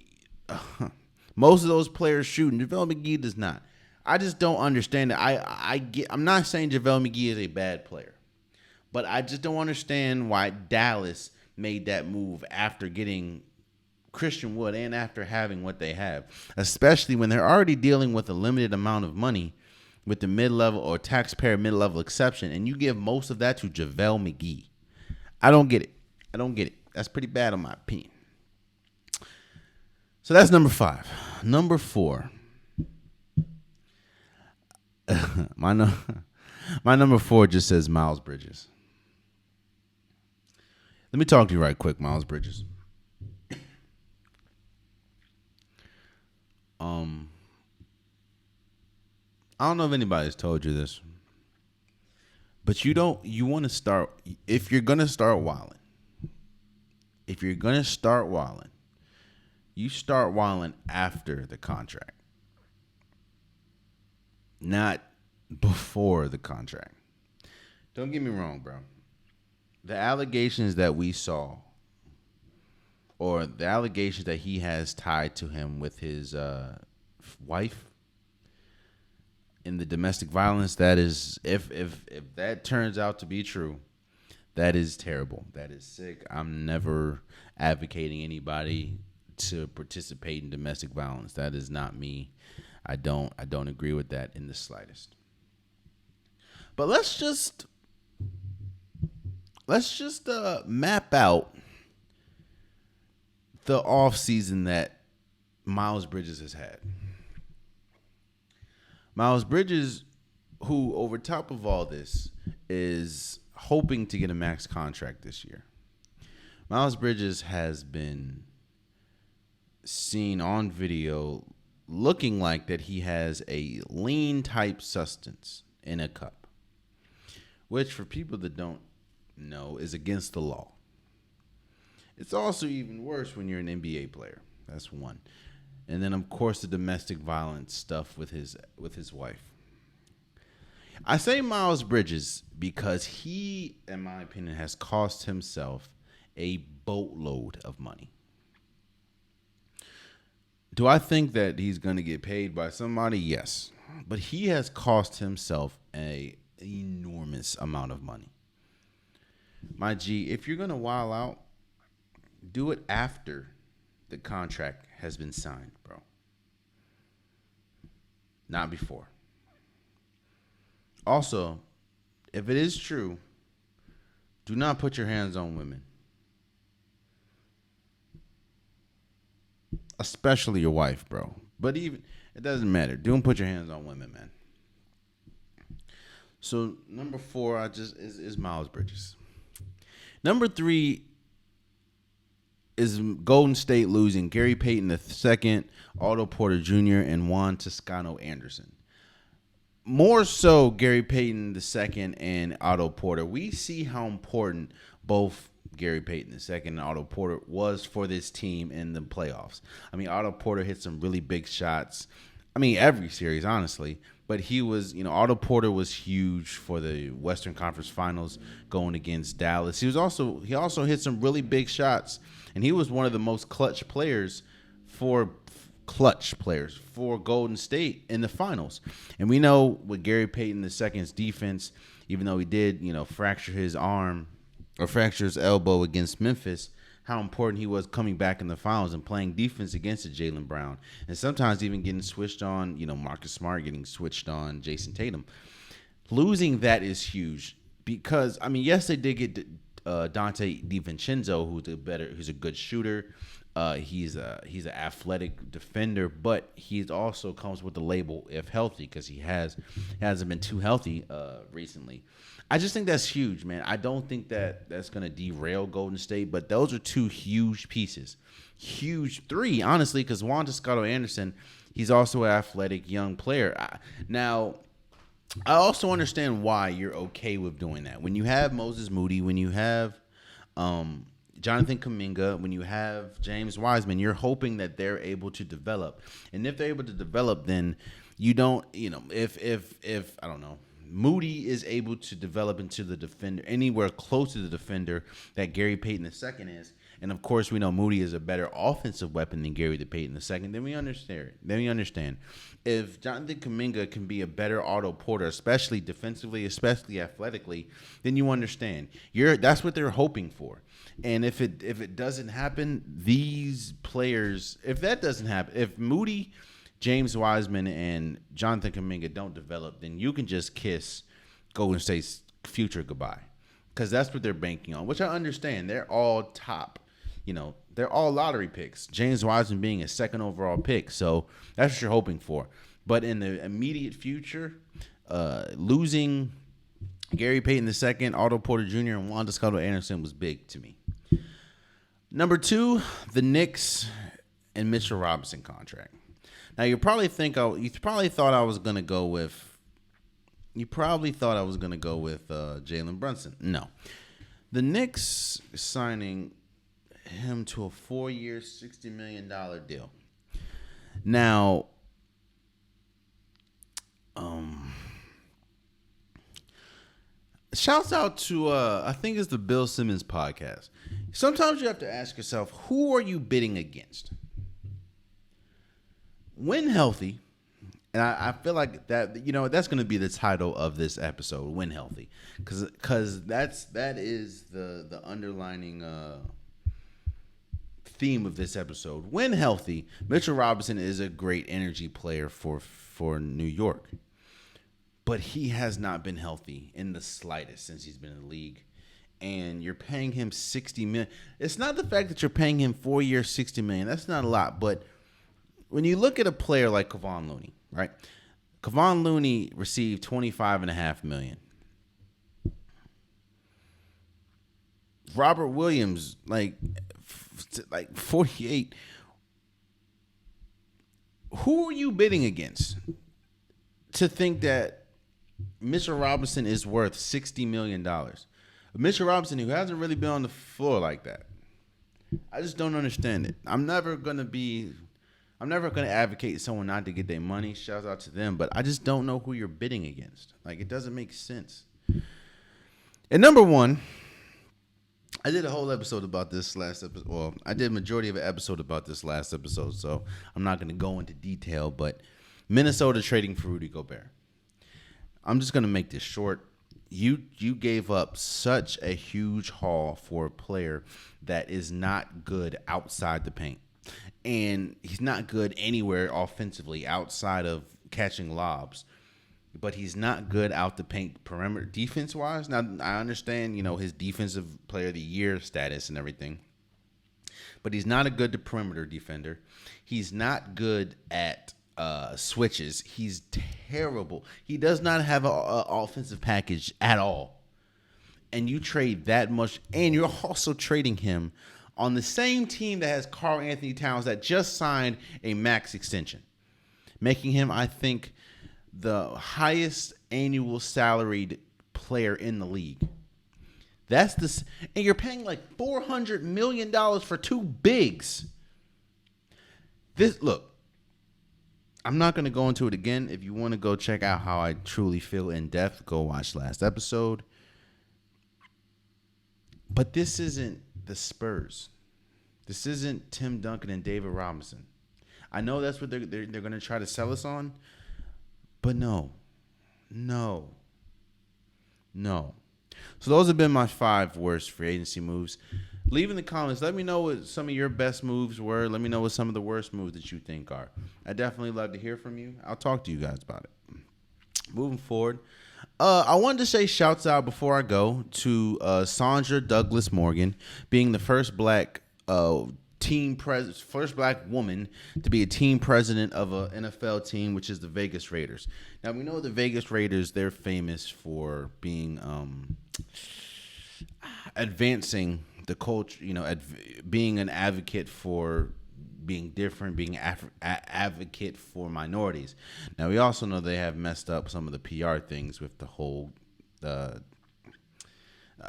most of those players shooting? JaVale McGee does not. I just don't understand it. I'm not saying JaVale McGee is a bad player, but I just don't understand why Dallas made that move after getting Christian Wood and after having what they have, especially when they're already dealing with a limited amount of money with the mid-level or taxpayer mid-level exception, and you give most of that to JaVale McGee. I don't get it. That's pretty bad in my opinion. So that's number 5. Number 4. My number 4 just says Miles Bridges. Let me talk to you right quick, Miles Bridges. I don't know if anybody's told you this, but you want to start, if you're going to start wilding, you start wilding after the contract, not before the contract. Don't get me wrong, bro. The allegations that we saw, or the allegations that he has tied to him with his wife, in the domestic violence, that is, if that turns out to be true, that is terrible. That is sick. I'm never advocating anybody to participate in domestic violence. That is not me. I don't agree with that in the slightest. But let's just map out the off season that Miles Bridges has had. Miles Bridges, who over top of all this is hoping to get a max contract this year. Miles Bridges has been seen on video looking like that he has a lean type substance in a cup, which for people that don't know is against the law. It's also even worse when you're an NBA player. That's one. And then, of course, the domestic violence stuff with his wife. I say Miles Bridges because he, in my opinion, has cost himself a boatload of money. Do I think that he's going to get paid by somebody? Yes. But he has cost himself an enormous amount of money. My G, if you're going to wild out, do it after the contract has been signed, bro. Not before. Also, if it is true, do not put your hands on women. Especially your wife, bro. But even, it doesn't matter. Don't put your hands on women, man. So, number 4 is Miles Bridges. Number 3 is Golden State losing Gary Payton II, Otto Porter Jr., and Juan Toscano Anderson. More so Gary Payton II and Otto Porter. We see how important both Gary Payton II and Otto Porter was for this team in the playoffs. I mean, Otto Porter hit some really big shots. I mean, every series, honestly. But he was, Otto Porter was huge for the Western Conference Finals going against Dallas. He also hit some really big shots, and he was one of the most clutch players for Golden State in the finals. And we know with Gary Payton II's defense, even though he did, fracture his arm or fracture his elbow against Memphis, how important he was coming back in the finals and playing defense against a Jaylen Brown, and sometimes even getting switched on, Marcus Smart getting switched on Jason Tatum. Losing that is huge because, yes, they did get Dante DiVincenzo, who's a good shooter. He's an athletic defender, but he also comes with the label if healthy because he hasn't been too healthy recently. I just think that's huge, man. I don't think that's going to derail Golden State, but those are 2 huge pieces. Huge 3, honestly, because Juan Toscano Anderson, he's also an athletic young player. Now, I also understand why you're okay with doing that. When you have Moses Moody, when you have Jonathan Kuminga, when you have James Wiseman, you're hoping that they're able to develop. And if they're able to develop, then you don't, if I don't know, Moody is able to develop into the defender, anywhere close to the defender that Gary Payton II is. And of course, we know Moody is a better offensive weapon than Gary Payton II. Then we understand. If Jonathan Kuminga can be a better Otto Porter, especially defensively, especially athletically, then you understand. That's what they're hoping for. And if it doesn't happen, these players, if Moody, James Wiseman, and Jonathan Kuminga don't develop, then you can just kiss Golden State's future goodbye. Because that's what they're banking on, which I understand. They're all top. They're all lottery picks. James Wiseman being a 2nd overall pick. So that's what you're hoping for. But in the immediate future, losing Gary Payton II, Otto Porter Jr., and Juan Toscano Anderson was big to me. Number 2, the Knicks and Mitchell Robinson contract. Now you probably thought I was gonna go with Jalen Brunson. No, the Knicks signing him to a 4-year, $60 million deal. Now, shouts out to I think it's the Bill Simmons podcast. Sometimes you have to ask yourself, who are you bidding against? When healthy, And I feel like that, that's going to be the title of this episode, Win Healthy, because that is the underlining theme of this episode. Win healthy. Mitchell Robinson is a great energy player for New York, but he has not been healthy in the slightest since he's been in the league. And you're paying him $60 million. It's not the fact that you're paying him 4 years, $60 million. That's not a lot. But when you look at a player like Kevon Looney, right? Kevon Looney received $25.5 million. Robert Williams, like 48. Who are you bidding against to think that Mitchell Robinson is worth $60 million? Mitchell Robinson, who hasn't really been on the floor like that. I just don't understand it. I'm never going to advocate someone not to get their money. Shout out to them. But I just don't know who you're bidding against. Like, it doesn't make sense. And number one, I did a whole episode about this last episode. Well, I did a majority of an episode about this last episode, so I'm not going to go into detail. But Minnesota trading for Rudy Gobert. I'm just going to make this short. You gave up such a huge haul for a player that is not good outside the paint. And he's not good anywhere offensively outside of catching lobs. But he's not good out the paint perimeter defense-wise. Now, I understand, his defensive player of the year status and everything. But he's not a good perimeter defender. He's not good at switches. He's terrible. He does not have an offensive package at all. And you trade that much. And you're also trading him on the same team that has Karl Anthony Towns that just signed a max extension, making him, I think, the highest annual salaried player in the league. And you're paying like $400 million for two bigs. Look, I'm not going to go into it again. If you want to go check out how I truly feel in depth, go watch last episode. But this isn't the Spurs. This isn't Tim Duncan and David Robinson. I know that's what they're going to try to sell us on. But no. So those have been my 5 worst free agency moves. Leave in the comments. Let me know what some of your best moves were. Let me know what some of the worst moves that you think are. I definitely love to hear from you. I'll talk to you guys about it. Moving forward, I wanted to say shouts out before I go to Sandra Douglass Morgan being the first black first black woman to be a team president of an NFL team, which is the Vegas Raiders. Now, we know the Vegas Raiders, they're famous for being advancing the culture, being an advocate for being different, being advocate for minorities. Now, we also know they have messed up some of the PR things with the whole I'm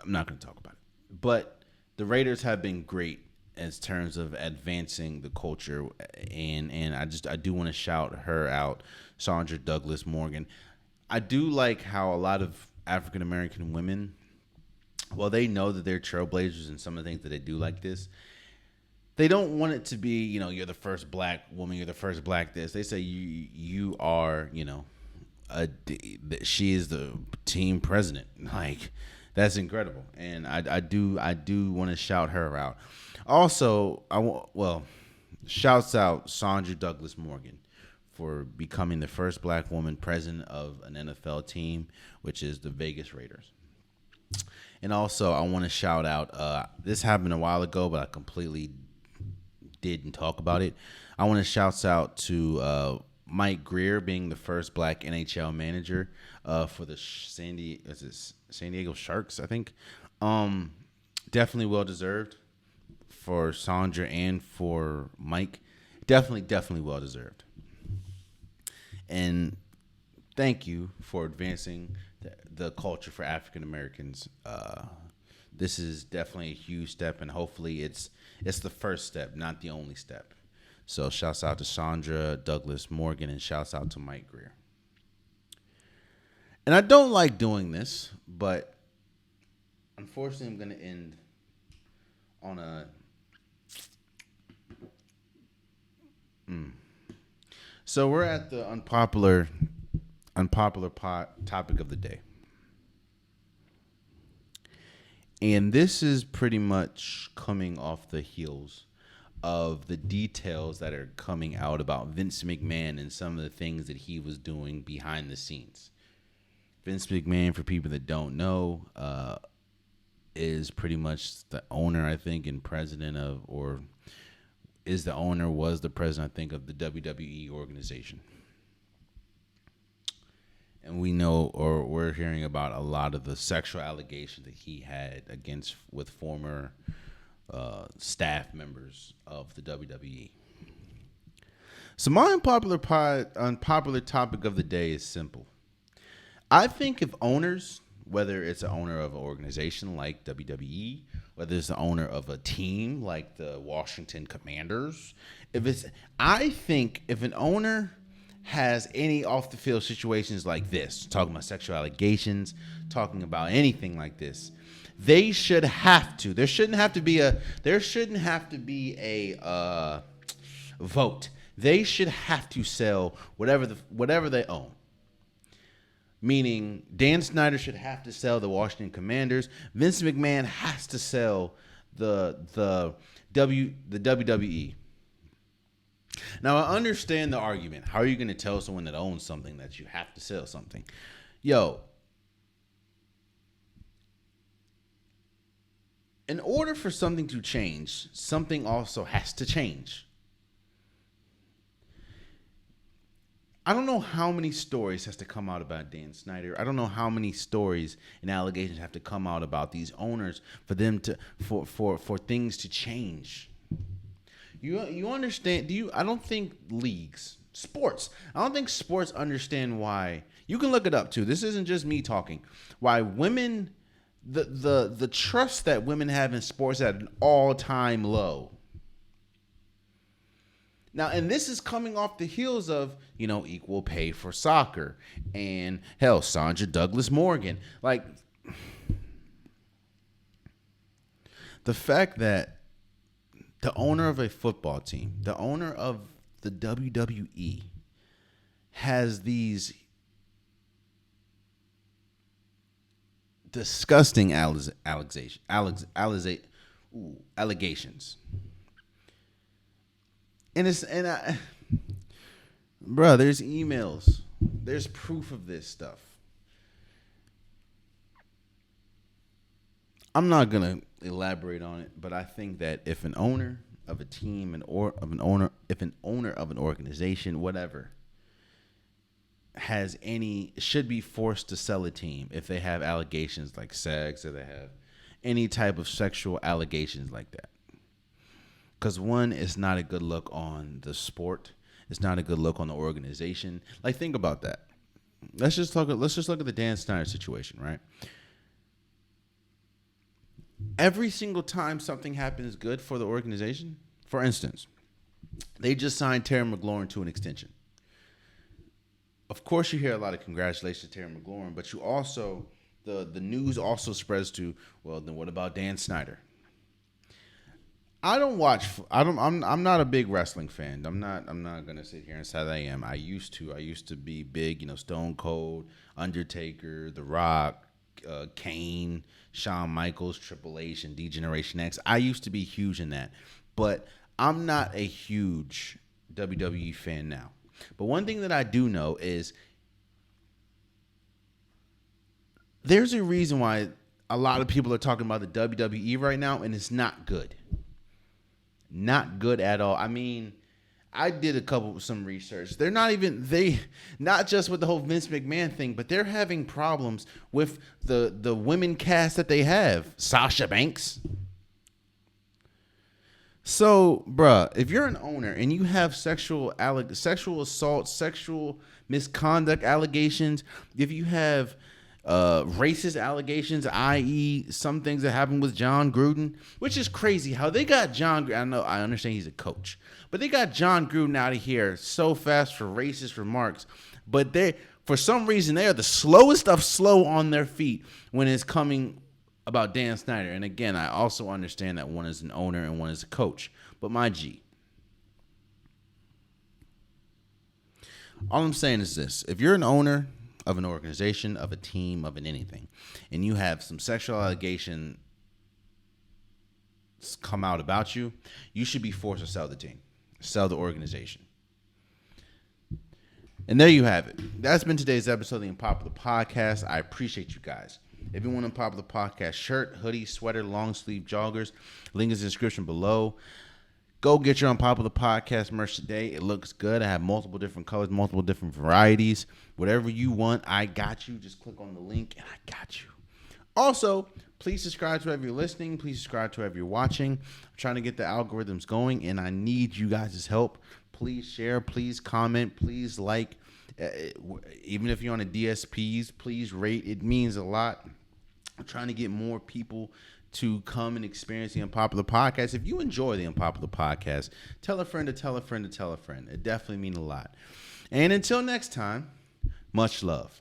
not going to talk about it. But the Raiders have been great in terms of advancing the culture, and I do want to shout her out, Sandra Douglass Morgan. I do like how a lot of African American women, well, they know that they're trailblazers in some of the things that they do like this. They don't want it to be, you're the first black woman, you're the first black this. They say you are, she is the team president. Like, that's incredible, and I do want to shout her out. Also, shouts out Sandra Douglass Morgan for becoming the first black woman president of an NFL team, which is the Vegas Raiders. And also, I want to shout out, this happened a while ago, but I completely didn't talk about it. I want to shout out to Mike Grier being the first black NHL manager for the San Diego Sharks, I think. Definitely well-deserved for Sandra and for Mike. Definitely well-deserved. And thank you for advancing the culture for African Americans. This is definitely a huge step, and hopefully it's the first step, not the only step. So shouts out to Sandra Douglass Morgan, and shouts out to Mike Grier. And I don't like doing this, but unfortunately I'm going to end on a... So we're at the unpopular topic of the day. And this is pretty much coming off the heels of the details that are coming out about Vince McMahon and some of the things that he was doing behind the scenes. Vince McMahon, for people that don't know, is pretty much the owner, I think, and president of, or is the owner, was the president, I think, of the WWE organization. And we know, or we're hearing about a lot of the sexual allegations that he had with former staff members of the WWE. So my unpopular topic of the day is simple. I think if owners, whether it's an owner of an organization like WWE, whether it's the owner of a team like the Washington Commanders, I think if an owner has any off the field situations like this, talking about sexual allegations, talking about anything like this, they should have to. There shouldn't have to be a vote. They should have to sell whatever they own. Meaning Dan Snyder should have to sell the Washington Commanders. Vince McMahon has to sell the WWE. Now, I understand the argument. How are you going to tell someone that owns something that you have to sell something? In order for something to change, something also has to change. I don't know how many stories has to come out about Dan Snyder. I don't know how many stories and allegations have to come out about these owners for them for things to change. You understand? I don't think sports. I don't think sports understand why. You can look it up too. This isn't just me talking. Why women, the trust that women have in sports is at an all-time low. Now, and this is coming off the heels of, equal pay for soccer and hell, Sandra Douglass Morgan. Like the fact that the owner of a football team, the owner of the WWE, has these disgusting allegations. Bro, there's emails. There's proof of this stuff. I'm not gonna elaborate on it, but I think that if an owner of a team if an owner of an organization, whatever, should be forced to sell a team if they have allegations like sex, or they have any type of sexual allegations like that. Because one, it's not a good look on the sport. It's not a good look on the organization. Like, think about that. Let's just look at the Dan Snyder situation, right? Every single time something happens good for the organization, for instance, they just signed Terry McLaurin to an extension. Of course, you hear a lot of congratulations to Terry McLaurin, but you also, the news also spreads to, well, then what about Dan Snyder? I'm not a big wrestling fan. I'm not gonna sit here and say that I am. I used to be big, Stone Cold, Undertaker, The Rock, Kane, Shawn Michaels, Triple H, and D-Generation X. I used to be huge in that, but I'm not a huge WWE fan now. But one thing that I do know is there's a reason why a lot of people are talking about the WWE right now, and it's not good. Not good at all. I mean, I did some research. Not just with the whole Vince McMahon thing, but they're having problems with the women cast that they have. Sasha Banks. So, bruh, if you're an owner and you have sexual assault, sexual misconduct allegations, if you have racist allegations, i.e. some things that happened with John Gruden, which is crazy how they got I understand he's a coach, but they got John Gruden out of here so fast for racist remarks, but for some reason they are the slowest of slow on their feet when it's coming about Dan Snyder. And again, I also understand that one is an owner and one is a coach, but my G, All I'm saying is this. If you're an owner of an organization, of a team, of an anything, and you have some sexual allegation come out about you, you should be forced to sell the team, sell the organization. And there you have it. That's been today's episode of the Unpopular Podcast. I appreciate you guys. If you want an Unpopular Podcast shirt, hoodie, sweater, long sleeve joggers, link is in the description below. Go get your Unpopular Podcast merch today. It looks good. I have multiple different colors, multiple different varieties. Whatever you want, I got you. Just click on the link and I got you. Also, please subscribe to whoever you're listening. Please subscribe to whoever you're watching. I'm trying to get the algorithms going, and I need you guys' help. Please share. Please comment. Please like. Even if you're on a DSPs, please rate. It means a lot. I'm trying to get more people to come and experience the Unpopular Podcast. If you enjoy the Unpopular Podcast, tell a friend to tell a friend to tell a friend. It definitely means a lot. And until next time, much love.